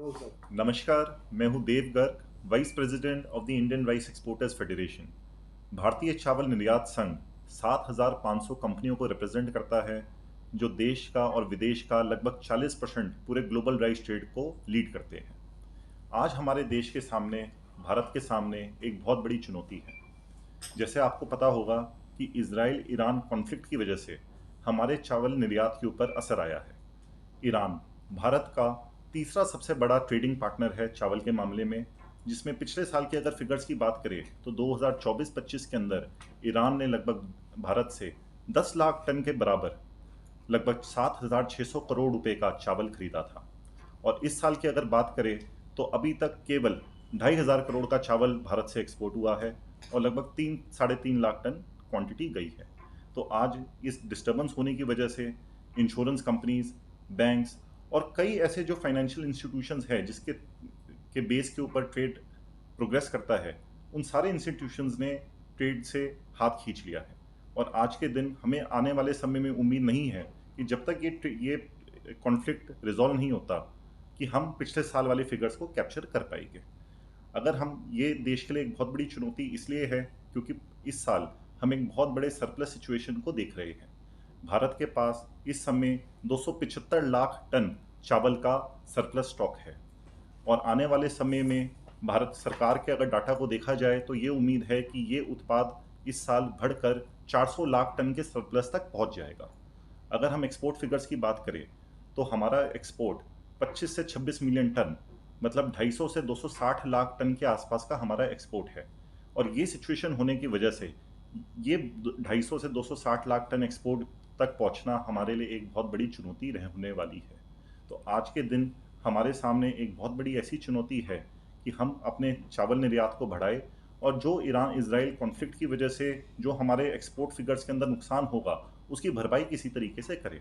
हो सर। नमस्कार, मैं हूं Dev Garg, vice president of the Indian rice exporters federation. भारतीय चावल निर्यात संघ 7,500 कंपनियों को रिप्रेजेंट करता है, जो देश का और विदेश का लगभग 40% पूरे ग्लोबल राइस ट्रेड को लीड करते हैं। आज हमारे देश के सामने, भारत के सामने एक बहुत बड़ी चुनौती है। जैसे आपको पता होगा कि इजराइल ईरान कॉन्फ्लिक्ट की वजह से हमारे चावल निर्यात के ऊपर असर आया है। ईरान भारत का तीसरा सबसे बड़ा ट्रेडिंग पार्टनर है चावल के मामले में, जिसमें पिछले साल के अगर फिगर्स की बात करें तो 2024-25 के अंदर ईरान ने लगभग भारत से 10 लाख टन के बराबर लगभग 7,600 करोड़ रुपए का चावल खरीदा था। और इस साल की अगर बात करें तो अभी तक केवल 2,500 करोड़ का चावल भारत से एक्सपोर्ट हुआ है और लगभग 3-3.5 लाख टन क्वांटिटी गई है। तो आज इस डिस्टर्बेंस होने की वजह से इंश्योरेंस कंपनीज, बैंक्स और कई ऐसे जो फाइनेंशियल इंस्टीट्यूशंस हैं जिसके के बेस के ऊपर ट्रेड प्रोग्रेस करता है, उन सारे इंस्टीट्यूशंस ने ट्रेड से हाथ खींच लिया है। और आज के दिन हमें आने वाले समय में उम्मीद नहीं है कि जब तक ये कॉन्फ्लिक्ट रिजॉल्व नहीं होता कि हम पिछले साल वाले फिगर्स को कैप्चर कर पाएंगे। अगर हम ये देश के लिए एक बहुत बड़ी चुनौती इसलिए है क्योंकि इस साल हम एक बहुत बड़े सरप्लस सिचुएशन को देख रहे हैं। भारत के पास इस समय 275 लाख टन चावल का सरप्लस स्टॉक है और आने वाले समय में भारत सरकार के अगर डाटा को देखा जाए तो ये उम्मीद है कि ये उत्पाद इस साल बढ़कर 400 लाख टन के सरप्लस तक पहुंच जाएगा। अगर हम एक्सपोर्ट फिगर्स की बात करें तो हमारा एक्सपोर्ट 25 से 26 मिलियन टन, मतलब 250 से 260 लाख टन के आसपास का हमारा एक्सपोर्ट है। और ये सिचुएशन होने की वजह से ये 250 से 260 लाख टन एक्सपोर्ट तक पहुंचना हमारे लिए एक बहुत बड़ी चुनौती रहने वाली है। तो आज के दिन हमारे सामने एक बहुत बड़ी ऐसी चुनौती है कि हम अपने चावल निर्यात को बढ़ाएं और जो ईरान इजराइल कॉन्फ्लिक्ट की वजह से जो हमारे एक्सपोर्ट फिगर्स के अंदर नुकसान होगा उसकी भरपाई किसी तरीके से करें।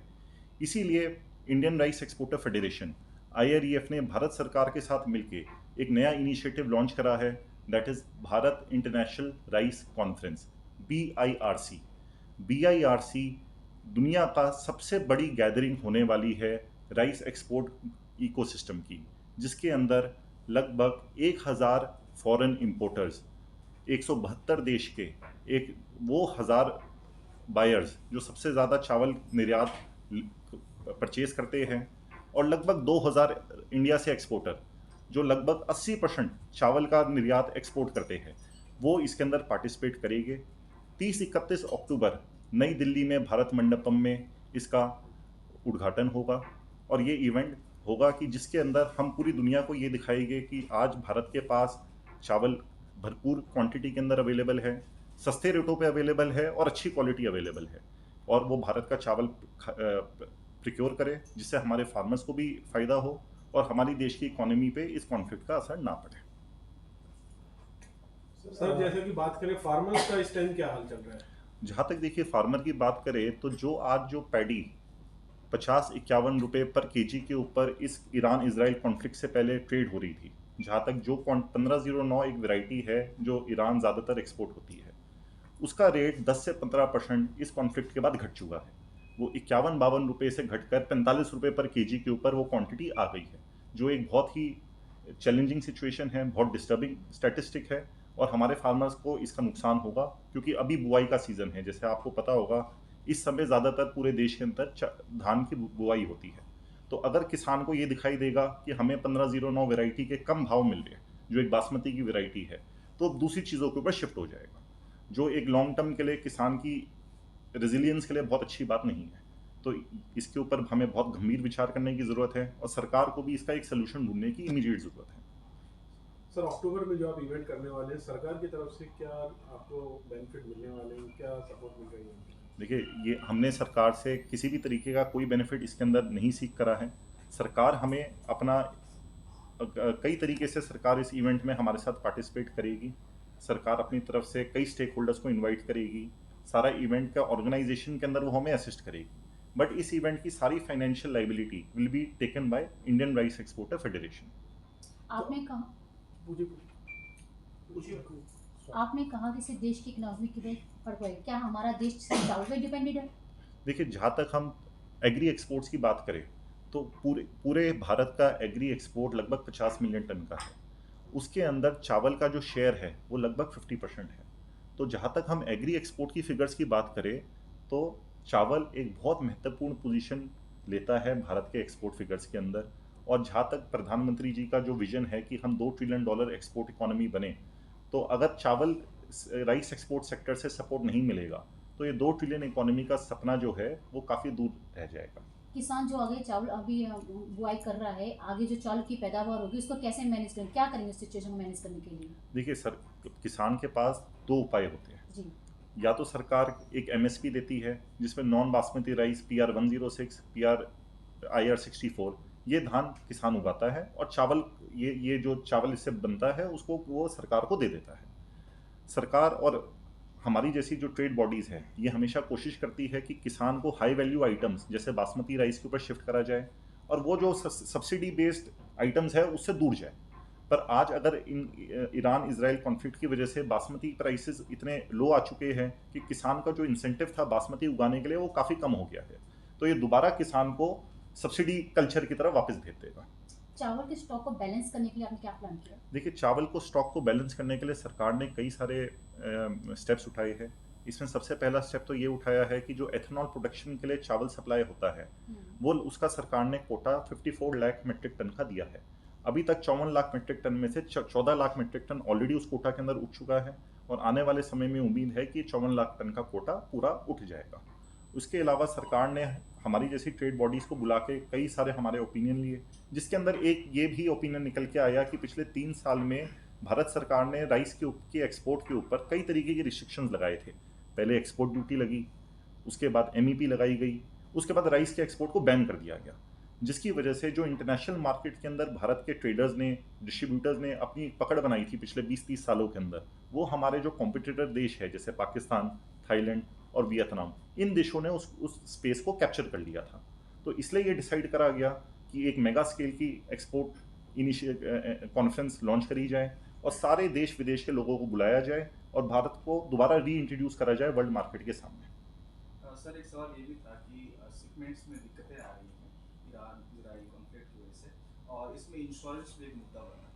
इसीलिए Indian rice exporter federation IREF ने भारत सरकार के साथ मिलकर एक नया इनिशिएटिव लॉन्च करा है, that is Bharat international rice conference, BIRC। BIRC दुनिया का सबसे बड़ी गैदरिंग होने वाली है राइस एक्सपोर्ट इकोसिस्टम की, जिसके अंदर लगभग 1,000 फॉरेन इंपोर्टर्स, 172 देश के एक वो हजार बायर्स जो सबसे ज़्यादा चावल निर्यात परचेज करते हैं, और लगभग 2,000 इंडिया से एक्सपोर्टर जो लगभग 80% चावल का निर्यात एक्सपोर्ट करते हैं, वो इसके अंदर पार्टिसिपेट करेंगे। 30-31 अक्टूबर नई दिल्ली में भारत मंडपम में इसका उद्घाटन होगा और ये इवेंट होगा कि जिसके अंदर हम पूरी दुनिया को ये दिखाएंगे कि आज भारत के पास चावल भरपूर क्वांटिटी के अंदर अवेलेबल है, सस्ते रेटों पे अवेलेबल है और अच्छी क्वालिटी अवेलेबल है। और वो भारत का चावल प्रिक्योर करे जिससे हमारे फार्मर्स को भी फ़ायदा हो और हमारी देश की इकोनॉमी पे इस कॉन्फ्लिक्ट का असर ना पड़े। सर जैसे कि बात करें फार्मर्स का इस टाइम क्या हाल चल रहा है। जहाँ तक देखिए फार्मर की बात करें तो जो पैडी 50-51 रुपए पर केजी के ऊपर इस ईरान इसराइल कॉन्फ्लिक्ट से पहले ट्रेड हो रही थी, जहाँ तक जो 1509 एक वैरायटी है जो ईरान ज़्यादातर एक्सपोर्ट होती है, उसका रेट 10 से 15% इस कॉन्फ्लिक्ट के बाद घट चुका है। वो 51-52 रुपए से घटकर 45 रुपए पर केजी के ऊपर वो क्वांटिटी आ गई है, जो एक बहुत ही चैलेंजिंग सिचुएशन है, बहुत डिस्टर्बिंग स्टैटिस्टिक है। और हमारे फार्मर्स को इसका नुकसान होगा क्योंकि अभी बुआई का सीज़न है। जैसे आपको पता होगा इस समय ज़्यादातर पूरे देश के अंदर धान की बुआई होती है। तो अगर किसान को ये दिखाई देगा कि हमें 1509 वैरायटी के कम भाव मिल रहे हैं, जो एक बासमती की वैरायटी है, तो दूसरी चीज़ों के ऊपर शिफ्ट हो जाएगा, जो एक लॉन्ग टर्म के लिए किसान की रेजिलियंस के लिए बहुत अच्छी बात नहीं है। तो इसके ऊपर हमें बहुत गंभीर विचार करने की ज़रूरत है और सरकार को भी इसका एक सोल्यूशन ढूंढने की इमीडिएट ज़रूरत है। सर अक्टूबर में जो आप इवेंट करने वाले हैं, सरकार की तरफ से क्या आपको बेनिफिट मिलने वाले हैं, क्या सपोर्ट मिल रही है। देखिए, ये हमने सरकार से किसी भी तरीके का कोई बेनिफिट इसके अंदर नहीं सीख करा है। सरकार हमें अपना कई तरीके से सरकार इस इवेंट में हमारे साथ पार्टिसिपेट करेगी। सरकार अपनी तरफ से कई स्टेक होल्डर्स को इनवाइट करेगी, सारा इवेंट का ऑर्गेनाइजेशन के अंदर वो हमें असिस्ट करेगी। बट इस इवेंट की सारी financial liability will be taken by Indian rice exporter federation. आपने कहा पूछिए आपने कहा कि सिर्फ देश की इकोनॉमी की पर पड़े, क्या हमारा देश सिर्फ चावल पे डिपेंडेड है? देखिए, जहाँ तक हम एग्री एक्सपोर्ट्स की बात करें तो पूरे पूरे भारत का एग्री एक्सपोर्ट लगभग 50 मिलियन टन का है। उसके अंदर चावल का जो शेयर है वो लगभग 50% है। तो जहाँ तक हम एग्री एक्सपोर्ट की फिगर्स की बात करें तो चावल एक बहुत महत्वपूर्ण पोजीशन लेता है भारत के एक्सपोर्ट फिगर्स के अंदर। और जहाँ तक प्रधानमंत्री जी का जो विजन है कि हम $2 ट्रिलियन एक्सपोर्ट इकोनॉमी बने, तो अगर चावल राइस एक्सपोर्ट सेक्टर से सपोर्ट नहीं मिलेगा तो ये 2 ट्रिलियन इकोनॉमी का सपना जो है वो काफ़ी दूर रह जाएगा। किसान जो आगे चावल अभी बुआई कर रहा है, आगे जो चावल की पैदावार होगी उसको कैसे मैनेज करेंगे, क्या करेंगे इस सिचुएशन को मैनेज करने के लिए? देखिए सर, किसान के पास दो उपाय होते हैं। जी। या तो सरकार एक एमएसपी देती है जिसमें non basmati rice PR-106, IR-64 ये धान किसान उगाता है, और चावल ये जो चावल इससे बनता है उसको वो सरकार को दे देता है। सरकार और हमारी जैसी जो ट्रेड बॉडीज़ है ये हमेशा कोशिश करती है कि किसान को हाई वैल्यू आइटम्स जैसे बासमती राइस के ऊपर शिफ्ट करा जाए, और वो जो सब्सिडी बेस्ड आइटम्स है उससे दूर जाए। पर आज अगर ईरान इजराइल कॉन्फ्लिक्ट की वजह से बासमती प्राइसेस इतने लो आ चुके हैं कि किसान का जो इंसेंटिव था बासमती उगाने के लिए वो काफ़ी कम हो गया है, तो ये दोबारा किसान को सब्सिडी कल्चर की तरफ वापस भेज देगा। चावल के स्टॉक को बैलेंस करने के लिए आपने क्या प्लान किया? देखिए, चावल को स्टॉक को बैलेंस करने के लिए सरकार ने कई सारे स्टेप्स उठाए हैं। इसमें सबसे पहला स्टेप तो ये उठाया है कि जो एथेनॉल प्रोडक्शन के लिए चावल सप्लाई होता है वो उसका सरकार ने कोटा 54 लाख मीट्रिक टन का दिया है। अभी तक 54 लाख मीट्रिक टन में से 14 लाख मीट्रिक टन ऑलरेडी उस कोटा के अंदर उठ चुका है, और आने वाले समय में उम्मीद है कि 54 लाख टन का कोटा पूरा उठ जाएगा। उसके अलावा सरकार ने हमारी जैसी ट्रेड बॉडीज़ को बुला के कई सारे हमारे ओपिनियन लिए, जिसके अंदर एक ये भी ओपिनियन निकल के आया कि पिछले 3 साल में भारत सरकार ने राइस के एक्सपोर्ट के ऊपर कई तरीके के रिस्ट्रिक्शंस लगाए थे। पहले एक्सपोर्ट ड्यूटी लगी, उसके बाद MEP लगाई गई, उसके बाद राइस के एक्सपोर्ट को बैन कर दिया गया, जिसकी वजह से जो इंटरनेशनल मार्केट के अंदर भारत के ट्रेडर्स ने, डिस्ट्रीब्यूटर्स ने अपनी एक पकड़ बनाई थी पिछले 20-30 सालों के अंदर, वो हमारे जो कॉम्पिटिटर देश है जैसे पाकिस्तान, थाईलैंड और वियतनाम, इन देशों ने उस स्पेस को कैप्चर कर लिया था। तो इसलिए ये डिसाइड करा गया कि एक मेगा स्केल की एक्सपोर्ट कॉन्फ्रेंस लॉन्च करी जाए और सारे देश विदेश के लोगों को बुलाया जाए और भारत को दोबारा रीइंट्रोड्यूस करा जाए वर्ल्ड मार्केट के सामने। सर, एक सवाल ये भी था कि शिपमेंट्स में दिक्कतें आ रही हैं ईरान इजराइल कॉन्फ्लिक्ट की वजह से, और इसमें इंश्योरेंस भी एक मुद्दा बना है,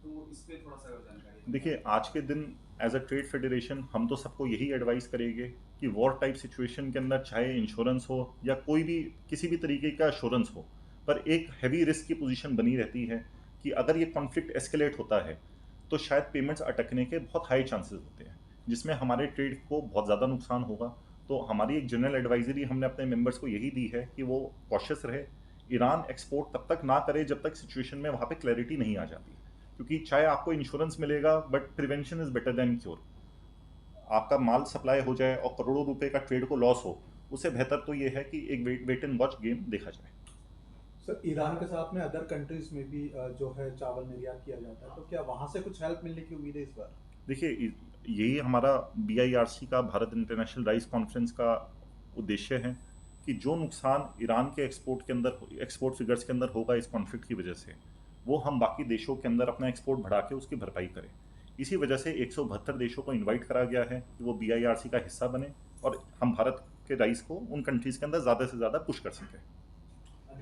तो इस पर थोड़ा सा अगर जानकारी। देखिए, आज के दिन एज अ ट्रेड फेडरेशन हम तो सबको यही एडवाइस करेंगे कि वॉर टाइप सिचुएशन के अंदर चाहे इंश्योरेंस हो या कोई भी किसी भी तरीके का एश्योरेंस हो, पर एक हैवी रिस्क की पोजीशन बनी रहती है कि अगर ये कॉन्फ्लिक्ट एस्केलेट होता है तो शायद पेमेंट्स अटकने के बहुत हाई चांसेस होते हैं, जिसमें हमारे ट्रेड को बहुत ज़्यादा नुकसान होगा। तो हमारी एक जनरल एडवाइजरी हमने अपने मेंबर्स को यही दी है कि वो कॉशियस रहे, ईरान एक्सपोर्ट तब तक ना करे जब तक सिचुएशन में वहाँ पे क्लैरिटी नहीं आ जाती, क्योंकि चाहे आपको इंश्योरेंस मिलेगा but prevention is better than cure. आपका माल सप्लाई हो जाए और करोड़ों रुपए का ट्रेड को लॉस हो, उससे बेहतर तो ये है कि एक वेट एंड वॉच गेम देखा जाए। सर, ईरान के साथ में अदर कंट्रीज में भी जो है चावल निर्यात किया जाता है, तो क्या वहाँ से कुछ हेल्प मिलने की उम्मीद है इस बार? देखिए, यही हमारा BIRC का भारत इंटरनेशनल राइस कॉन्फ्रेंस का उद्देश्य है कि जो नुकसान ईरान के एक्सपोर्ट फिगर्स के अंदर होगा इस कॉन्फ्लिक्ट की वजह से, वो हम बाकी देशों के अंदर अपना एक्सपोर्ट बढ़ा के उसकी भरपाई करें। इसी वजह से 172 देशों को इनवाइट करा गया है कि वो BIRC का हिस्सा बने और हम भारत के राइस को उन कंट्रीज़ के अंदर ज़्यादा से ज़्यादा पुश कर सकें।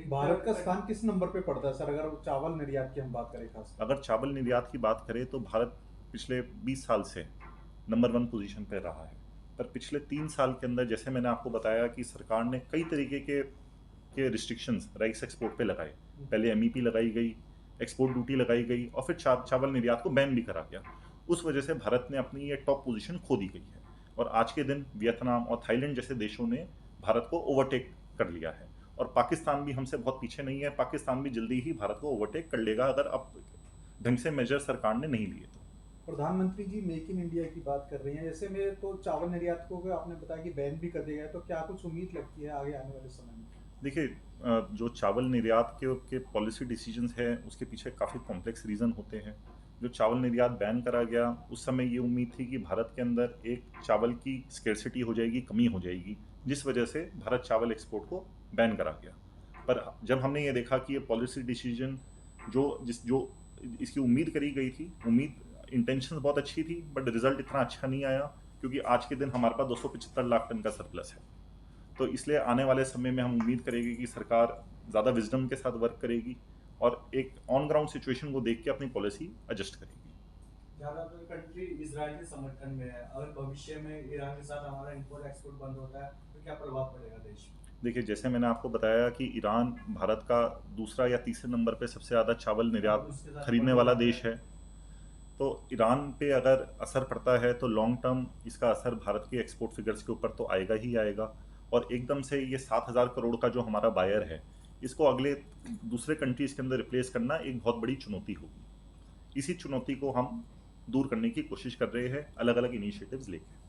भारत का स्थान किस नंबर पे पड़ता है सर, अगर चावल निर्यात की हम बात करें खास? अगर चावल निर्यात की बात करें तो भारत पिछले 20 साल से नंबर 1 पोजीशन पे रहा है, पर पिछले 3 साल के अंदर जैसे मैंने आपको बताया कि सरकार ने कई तरीके के रिस्ट्रिक्शंस राइस एक्सपोर्ट पे लगाए। पहले MEP लगाई गई, एक्सपोर्ट ड्यूटी लगाई गई और फिर चावल निर्यात को बैन भी करा गया। उस वजह से भारत ने अपनी ये टॉप पोजीशन खो दी गई है, और आज के दिन वियतनाम और थाईलैंड जैसे देशों ने भारत को ओवरटेक कर लिया है, और पाकिस्तान भी हमसे बहुत पीछे नहीं है। पाकिस्तान भी जल्दी ही भारत को ओवरटेक कर लेगा अगर अब ढंग से मेजर सरकार ने नहीं लिए तो। प्रधानमंत्री जी मेक इन इंडिया की बात कर रही हैं, ऐसे में तो चावल निर्यात को आपने बताया कि बैन भी कर दिया गया, तो क्या कुछ उम्मीद लगती है आगे आने वाले समय में? देखिए, जो चावल निर्यात के पॉलिसी डिसीजंस है उसके पीछे काफ़ी कॉम्प्लेक्स रीज़न होते हैं। जो चावल निर्यात बैन करा गया उस समय ये उम्मीद थी कि भारत के अंदर एक चावल की स्केर्सिटी हो जाएगी, कमी हो जाएगी, जिस वजह से भारत चावल एक्सपोर्ट को बैन करा गया। पर जब हमने ये देखा कि ये पॉलिसी डिसीजन जो इसकी उम्मीद करी गई थी, इंटेंशन बहुत अच्छी थी बट रिजल्ट इतना अच्छा नहीं आया, क्योंकि आज के दिन हमारे पास 275 लाख टन का सरप्लस है। तो इसलिए आने वाले समय में हम उम्मीद करेंगे कि सरकार ज़्यादा विजडम के साथ वर्क करेगी और एक ऑन ग्राउंड सिचुएशन को देख के अपनी पॉलिसी एडजस्ट करेगी। ज़्यादातर कंट्री इजराइल के समर्थन में है। अगर भविष्य में ईरान के साथ हमारा इंपोर्ट एक्सपोर्ट बंद होता है तो क्या प्रभाव पड़ेगा देश में? देखिए, जैसे मैंने आपको बताया कि ईरान भारत का दूसरा या तीसरे नंबर पे सबसे ज़्यादा चावल निर्यात उसके साथ खरीदने बंद वाला होता देश है। तो ईरान पे अगर असर पड़ता है तो लॉन्ग टर्म इसका असर भारत के एक्सपोर्ट फिगर्स के ऊपर तो आएगा ही आएगा। और एकदम से ये 7,000 करोड़ का जो हमारा बायर है, इसको अगले दूसरे कंट्रीज के अंदर रिप्लेस करना एक बहुत बड़ी चुनौती होगी। इसी चुनौती को हम दूर करने की कोशिश कर रहे हैं अलग अलग इनिशिएटिव्स लेके।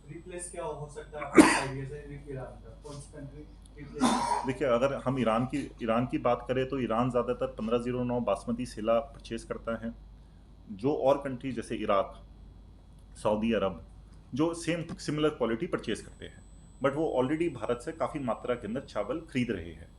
रिप्लेस क्या हो सकता है आपके आइडिया से ईरान का? कौन सी कंट्री रिप्लेस? देखिए, अगर हम ईरान की बात करें तो ईरान ज़्यादातर 1509 बासमती सेला परचेज करता है। जो और कंट्रीज जैसे इराक, सऊदी अरब, जो सिमिलर क्वालिटी परचेज करते हैं, बट वो ऑलरेडी भारत से काफ़ी मात्रा के अंदर चावल खरीद रहे हैं।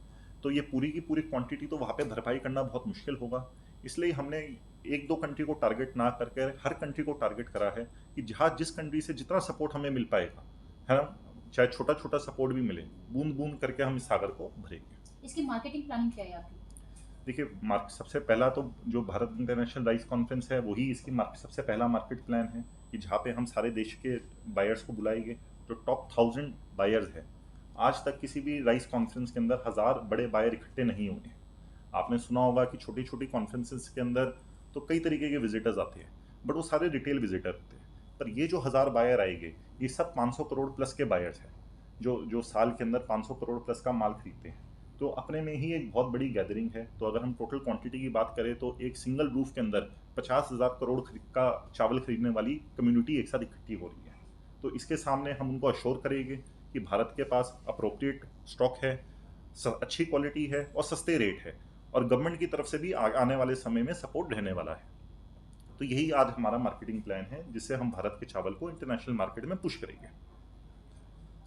तो ये पूरी की पूरी क्वांटिटी तो वहाँ पे भरपाई करना बहुत मुश्किल होगा। इसलिए हमने एक दो कंट्री को टारगेट ना करके हर कंट्री को टारगेट करा है कि जहाँ जिस कंट्री से जितना सपोर्ट हमें मिल पाएगा, है ना, चाहे छोटा छोटा सपोर्ट भी मिले, बूंद बूंद करके हम इस सागर को भरेंगे। इसकी मार्केटिंग प्लानिंग क्या है आपकी? देखिए, सबसे पहला तो जो भारत इंटरनेशनल राइस कॉन्फ्रेंस है वही इसकी सबसे पहला मार्केट प्लान है कि जहाँ पे हम सारे देश के बायर्स को बुलाएंगे, जो टॉप 1000 बायर्स है। आज तक किसी भी राइस कॉन्फ्रेंस के अंदर 1000 बड़े बायर इकट्ठे नहीं हुए हैं। आपने सुना होगा कि छोटी छोटी कॉन्फ्रेंसेस के अंदर तो कई तरीके के विजिटर्स आते हैं, बट वो सारे रिटेल विजिटर होते हैं। पर ये जो 1000 बायर आएंगे, ये सब 500 करोड़ प्लस के बायर्स हैं, जो साल के अंदर 500 करोड़ प्लस का माल खरीदते हैं। तो अपने में ही एक बहुत बड़ी गैदरिंग है। तो अगर हम टोटल क्वांटिटी की बात करें तो एक सिंगल रूफ के अंदर 50,000 करोड़ का चावल खरीदने वाली कम्युनिटी एक साथ इकट्ठी हो रही है। तो इसके सामने हम उनको अश्योर करेंगे कि भारत के पास अप्रोप्रिएट स्टॉक है, अच्छी क्वालिटी है और सस्ते रेट है, और गवर्नमेंट की तरफ से भी आने वाले समय में सपोर्ट रहने वाला है। तो यही आज हमारा मार्केटिंग प्लान है, जिससे हम भारत के चावल को इंटरनेशनल मार्केट में पुश करेंगे।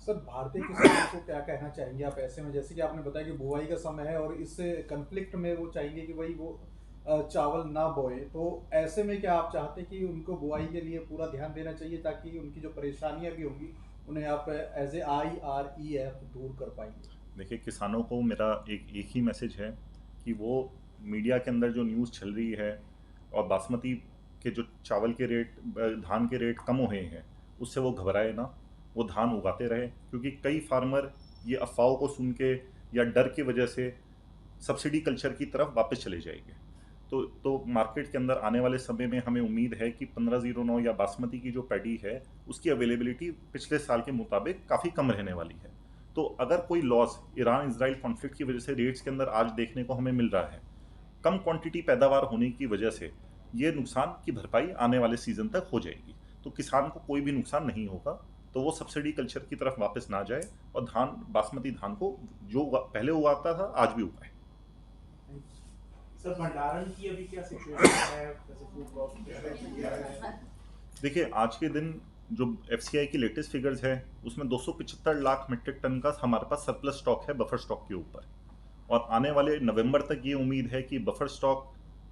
सर, भारतीय किसानों को क्या कहना चाहेंगे आप ऐसे में, जैसे कि आपने बताया कि बुआई का समय है और इस कन्फ्लिक्ट में वो चाहेंगे कि भाई वो चावल ना बोए, तो ऐसे में क्या आप चाहते हैं कि उनको बुआई के लिए पूरा ध्यान देना चाहिए ताकि उनकी जो परेशानियां भी होंगी उन्हें आप एज ए IREF दूर कर पाएंगे? देखिए, किसानों को मेरा एक ही मैसेज है कि वो मीडिया के अंदर जो न्यूज़ चल रही है और बासमती के जो चावल के रेट, धान के रेट कम हुए हैं, उससे वो घबराए ना, वो धान उगाते रहे। क्योंकि कई फार्मर ये अफवाहों को सुन के या डर की वजह से सब्सिडी कल्चर की तरफ वापस चले जाएंगे। तो मार्केट के अंदर आने वाले समय में हमें उम्मीद है कि 1509 या बासमती की जो पैडी है उसकी अवेलेबिलिटी पिछले साल के मुताबिक काफ़ी कम रहने वाली है। तो अगर कोई लॉस ईरान इजराइल कॉन्फ्लिक्ट की वजह से रेट्स के अंदर आज देखने को हमें मिल रहा है, कम क्वांटिटी पैदावार होने की वजह से ये नुकसान की भरपाई आने वाले सीजन तक हो जाएगी। तो किसान को कोई भी नुकसान नहीं होगा। तो वो सब्सिडी कल्चर की तरफ वापस ना जाए और बासमती धान को जो पहले उगाता था आज भी उगाए। सर, भंडारण की अभी क्या सिचुएशन है? जैसे फूड क्रॉप देखिए, आज के दिन जो FCI की लेटेस्ट फिगर्स है उसमें 275 लाख मीट्रिक टन का हमारे पास सरप्लस स्टॉक है बफर स्टॉक के ऊपर, और आने वाले नवंबर तक ये उम्मीद है कि बफर स्टॉक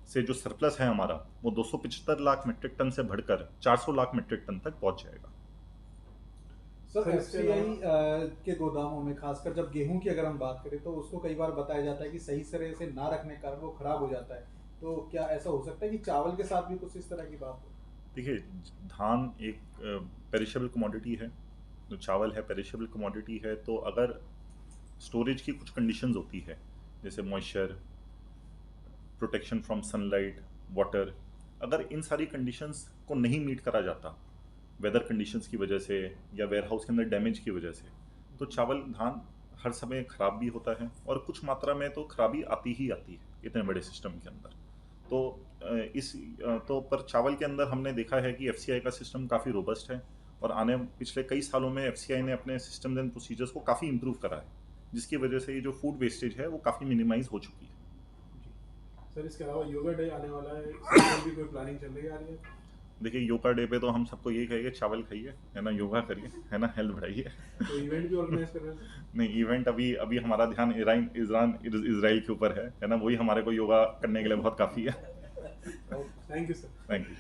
से जो सरप्लस है हमारा वो 275 लाख मीट्रिक टन से बढ़कर 400 लाख मीट्रिक टन तक पहुंच जाएगा। सर, FCI के गोदामों में खासकर जब गेहूं की अगर हम बात करें तो उसको कई बार बताया जाता है कि सही तरह से ना रखने के कारण वो खराब हो जाता है। तो क्या ऐसा हो सकता है कि चावल के साथ भी कुछ इस तरह की बात हो? देखिए, धान एक पेरिशेबल कमोडिटी है, जो चावल है पेरिशेबल कमोडिटी है। तो अगर स्टोरेज की कुछ कंडीशंस होती है, जैसे moisture, protection from sunlight, water, अगर इन सारी कंडीशंस को नहीं मीट करा जाता वेदर कंडीशंस की वजह से या वेयरहाउस के अंदर डैमेज की वजह से, तो चावल धान हर समय ख़राब भी होता है और कुछ मात्रा में तो खराबी आती ही आती है इतने बड़े सिस्टम के अंदर। तो पर चावल के अंदर हमने देखा है कि FCI का सिस्टम काफ़ी रोबस्ट है, और पिछले कई सालों में FCI ने अपने सिस्टम्स एंड प्रोसीजर्स को काफ़ी इंप्रूव करा है, जिसकी वजह से ये जो फूड वेस्टेज है वो काफ़ी मिनिमाइज हो चुकी है। सर, इसके अलावा योगा डे आने वाला है, इसकी भी कोई प्लानिंग चल रही है? देखिए, योगा डे पे तो हम सबको यही कहेंगे, चावल खाइए, है ना, योगा करिए, है ना, हेल्थ बढ़ाइए। तो इवेंट भी ऑर्गेनाइज कर रहे हैं? नहीं, इवेंट अभी हमारा ध्यान इजराइल के ऊपर है ना, वही हमारे को योगा करने के लिए बहुत काफ़ी है। Thank you sir. Thank you.